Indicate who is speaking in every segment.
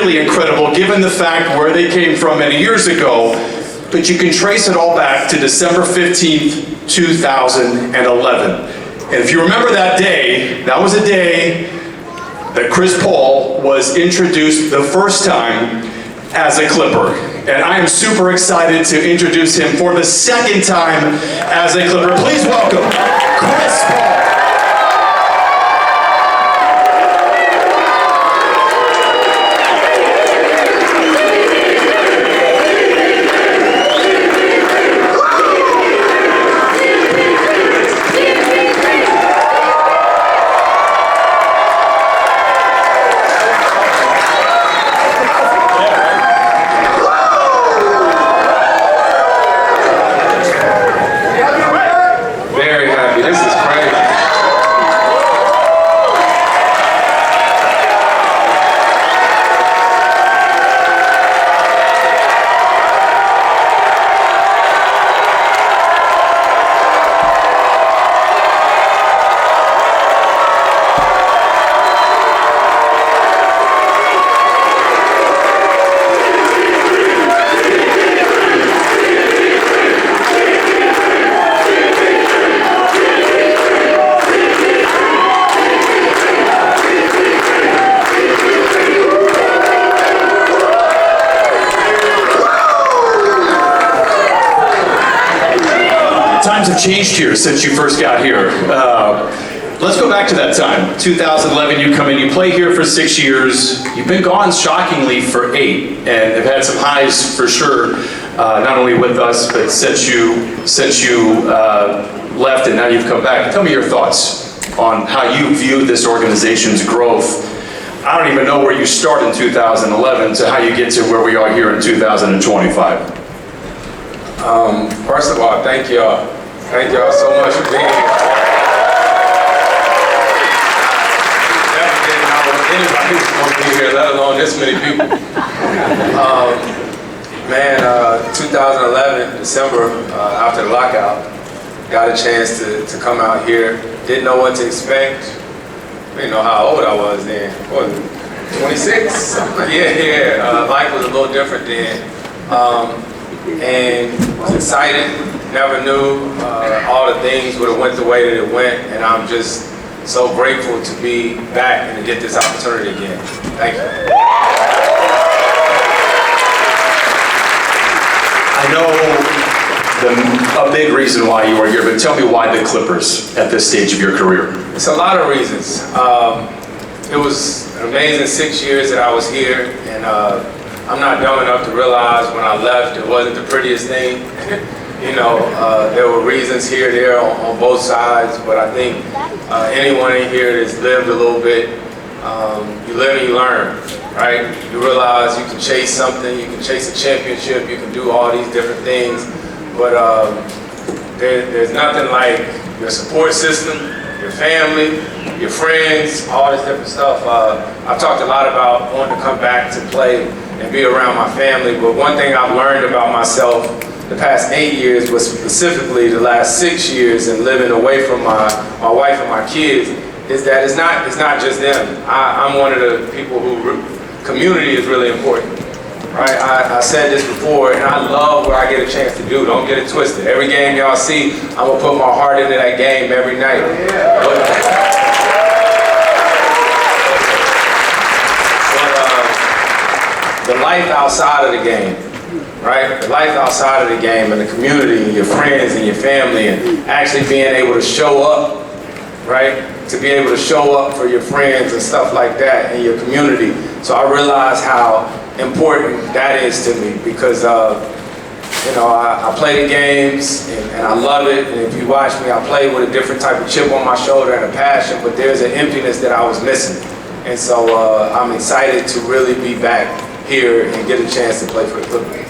Speaker 1: Really incredible given the fact where they came from many years ago, but you can trace it all back to December 15th, 2011. And if you remember that day, that was a day that Chris Paul was introduced the first time as a Clipper. And I am super excited to introduce him for the second time as a Clipper. Please welcome Chris Paul. Times have changed here since you first got here. Let's go back to that time. 2011, you come in, you play here for 6 years. You've been gone shockingly for 8, and have had some highs for sure, not only with us, but since you left and now you've come back. Tell me your thoughts on how you view this organization's growth. I don't even know where you start in 2011 to how you get to where we are here in 2025.
Speaker 2: First of all, thank y'all. Thank y'all so much for being here. Never did know anybody was going to be here, let alone this many people. 2011, December, after the lockout, got a chance to come out here. Didn't know what to expect. Didn't know how old I was then. What was it, 26? Yeah. Life was a little different then. And was excited, never knew all the things would have went the way that it went, and I'm just so grateful to be back and to get this opportunity again. Thank you.
Speaker 1: I know a big reason why you are here, but tell me why the Clippers at this stage of your career.
Speaker 2: It's a lot of reasons. It was an amazing 6 years that I was here, and I'm not dumb enough to realize when I left it wasn't the prettiest thing. There were reasons here, there on both sides, but I think anyone in here that's lived a little bit, you live and you learn, right? You realize you can chase something, you can chase a championship, you can do all these different things, but there's nothing like your support system, your family, your friends, all this different stuff. I've talked a lot about wanting to come back to play and be around my family, but one thing I've learned about myself the past 8 years, but specifically the last 6 years and living away from my wife and my kids, is that it's not just them. I'm one of the people who, community is really important, right? I said this before, and I love what I get a chance to do. Don't get it twisted. Every game y'all see, I'm gonna put my heart into that game every night. The life outside of the game, right? The life outside of the game and the community and your friends and your family and actually being able to show up, right? To be able to show up for your friends and stuff like that in your community. So I realize how important that is to me because, I play the games and I love it. And if you watch me, I play with a different type of chip on my shoulder and a passion, but there's an emptiness that I was missing. And so I'm excited to really be back here and get a chance to play for the Clippers.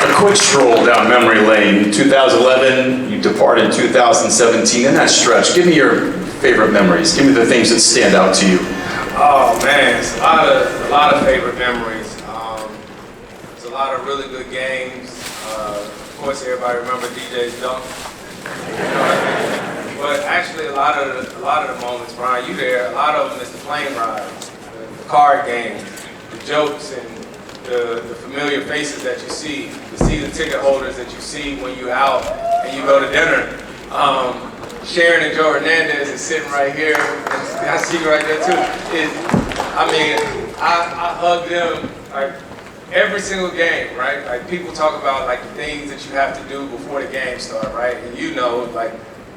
Speaker 1: A quick stroll down memory lane. 2011, you departed in 2017. In that stretch, give me your favorite memories. Give me the things that stand out to you.
Speaker 2: Oh man, it's a lot of favorite memories. There's a lot of really good games. Of course, everybody remember DJ's dunk. but actually a lot of the moments, Brian, you there, a lot of them is the plane rides, the card games, the jokes, and the familiar faces that you see, the season ticket holders that you see when you're out and you go to dinner. Sharon and Joe Hernandez is sitting right here. I see you right there too. I hug them like every single game, right? Like people talk about like the things that you have to do before the game start, right? And you know, like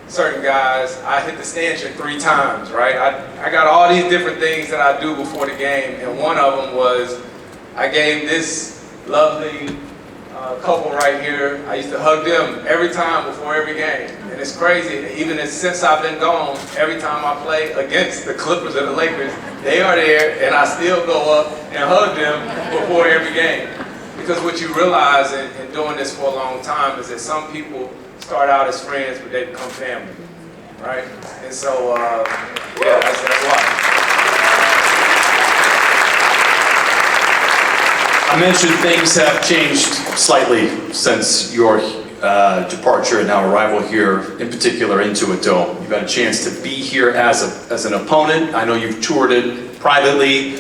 Speaker 2: certain guys, I hit the stanchion 3 times, right? I got all these different things that I do before the game, and one of them was I gave this lovely couple right here. I used to hug them every time before every game. And it's crazy, even since I've been gone, every time I play against the Clippers or the Lakers, they are there and I still go up and hug them before every game. Because what you realize in doing this for a long time is that some people start out as friends, but they become family, right? And so, yeah, that's why.
Speaker 1: I mentioned things have changed slightly since your departure and now arrival here, in particular into a Dome. You've had a chance to be here as an opponent. I know you've toured it privately.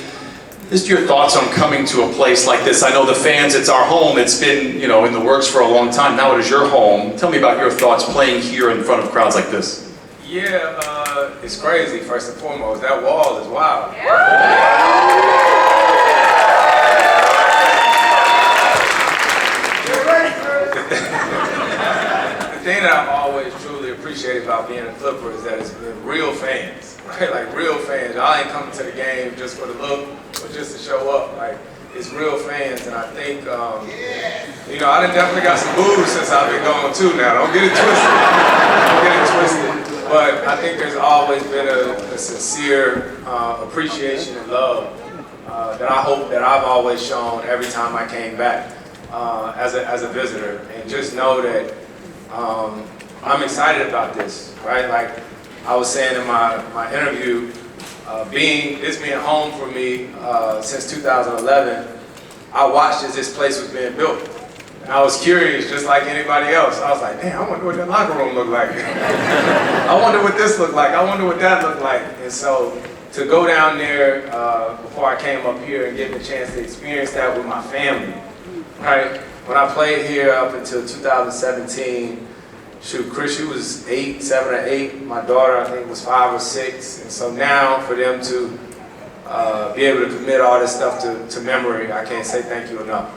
Speaker 1: Just your thoughts on coming to a place like this. I know the fans, it's our home. It's been, you know, in the works for a long time. Now it is your home. Tell me about your thoughts playing here in front of crowds like this.
Speaker 2: Yeah, it's crazy, first and foremost. That wall is wild. The thing that I've always truly appreciated about being a Clipper is that it's been real fans, right? Like real fans. I ain't coming to the game just for the look or just to show up. Like it's real fans, and I think, you know, I done definitely got some boos since I've been gone too. Now, don't get it twisted. Don't get it twisted. But I think there's always been a sincere appreciation and love that I hope that I've always shown every time I came back as a visitor, and just know that. I'm excited about this, right? Like I was saying in my interview, being home for me since 2011, I watched as this place was being built. And I was curious, just like anybody else. I was like, damn, I wonder what that locker room looked like. I wonder what this looked like. I wonder what that looked like. And so to go down there before I came up here and get the chance to experience that with my family, right? When I played here up until 2017, shoot, Chris, she was 7 or 8. My daughter, I think, was 5 or 6. And so now for them to be able to commit all this stuff to memory, I can't say thank you enough.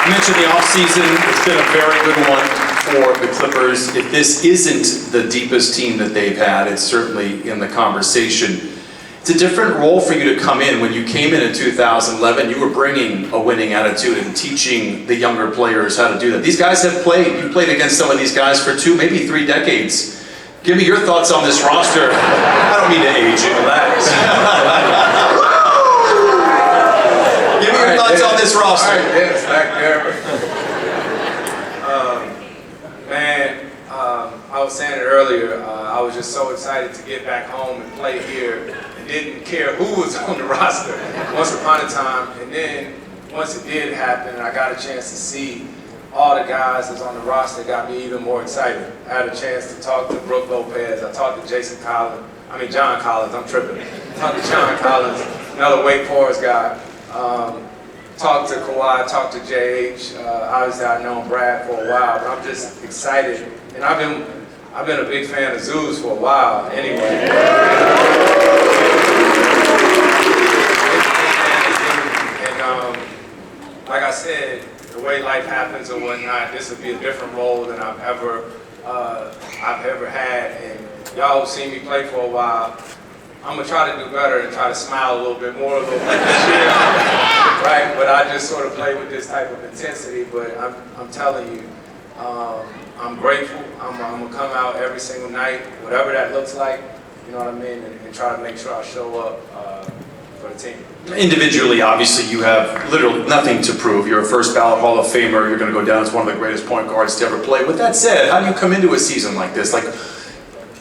Speaker 1: You mentioned the offseason. It's been a very good one for the Clippers. If this isn't the deepest team that they've had, it's certainly in the conversation. It's a different role for you to come in. When you came in 2011, you were bringing a winning attitude and teaching the younger players how to do that. These guys have played. You played against some of these guys for 2, maybe 3 decades. Give me your thoughts on this roster. I don't mean to age you. Relax. Give me your thoughts on this roster.
Speaker 2: All right, Dennis, back there. Man, I was saying it earlier. I was just so excited to get back home and play here. Didn't care who was on the roster once upon a time, and then once it did happen and I got a chance to see all the guys that's on the roster, it got me even more excited. I had a chance to talk to Brook Lopez, I talked to John Collins, I'm tripping. I talked to John Collins, another Wake Forest guy. Talked to Kawhi, talked to JH, obviously I've known Brad for a while, but I'm just excited. And I've been a big fan of Zeus for a while anyway. Like I said, the way life happens and whatnot, this would be a different role than I've ever had. And y'all who've seen me play for a while, I'm gonna try to do better and try to smile a little bit more this year, right? But I just sort of play with this type of intensity. But I'm telling you, I'm grateful. I'm gonna come out every single night, whatever that looks like. You know what I mean, and try to make sure I show up for the team.
Speaker 1: Individually, obviously, you have literally nothing to prove. You're a first ballot Hall of Famer. You're going to go down as one of the greatest point guards to ever play. With that said, how do you come into a season like this? Like,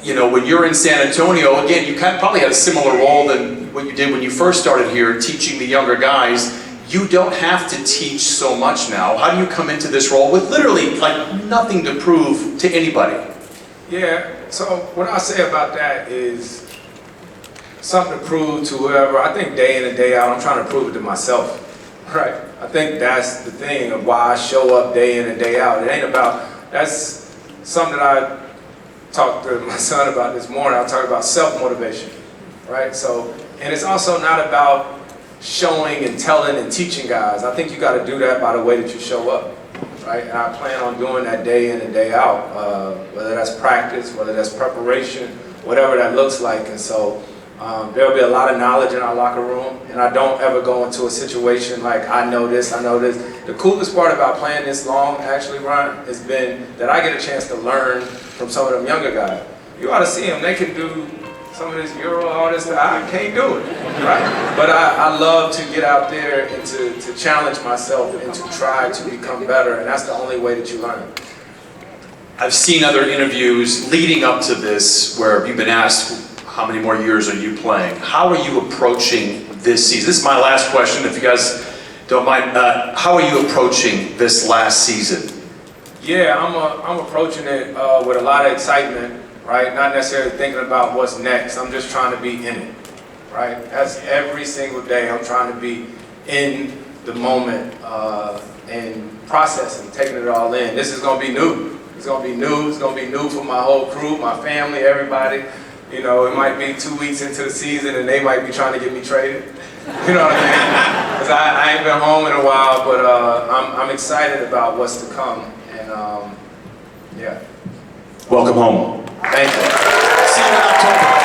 Speaker 1: you know, when you're in San Antonio, again, you probably had a similar role than what you did when you first started here, teaching the younger guys. you don't have to teach so much now. How do you come into this role with literally like nothing to prove to anybody?
Speaker 2: Yeah, so what I say about that is something to prove to whoever. I think day in and day out, I'm trying to prove it to myself, right? I think that's the thing of why I show up day in and day out. It ain't about, that's something that I talked to my son about this morning. I talked about self-motivation, right? So, and it's also not about showing and telling and teaching guys. I think you got to do that by the way that you show up, right? And I plan on doing that day in and day out, whether that's practice, whether that's preparation, whatever that looks like. And so there'll be a lot of knowledge in our locker room, and I don't ever go into a situation like, I know this, I know this. The coolest part about playing this long, actually, Ron, has been that I get a chance to learn from some of them younger guys. You ought to see them. They can do some of this Euro, all this stuff. I can't do it, right? But I love to get out there and to challenge myself and to try to become better, and that's the only way that you learn.
Speaker 1: I've seen other interviews leading up to this where you've been asked, how many more years are you playing? How are you approaching this season? This is my last question, if you guys don't mind. How are you approaching this last season?
Speaker 2: Yeah, I'm approaching it with a lot of excitement, right? Not necessarily thinking about what's next. I'm just trying to be in it, right? That's every single day. I'm trying to be in the moment and processing, taking it all in. This is going to be new. It's going to be new. It's going to be new for my whole crew, my family, everybody. You know, it might be 2 weeks into the season and they might be trying to get me traded. You know what I mean? Because I ain't been home in a while, but I'm excited about what's to come. And yeah.
Speaker 1: Welcome home.
Speaker 2: Thank you.
Speaker 1: See you in October.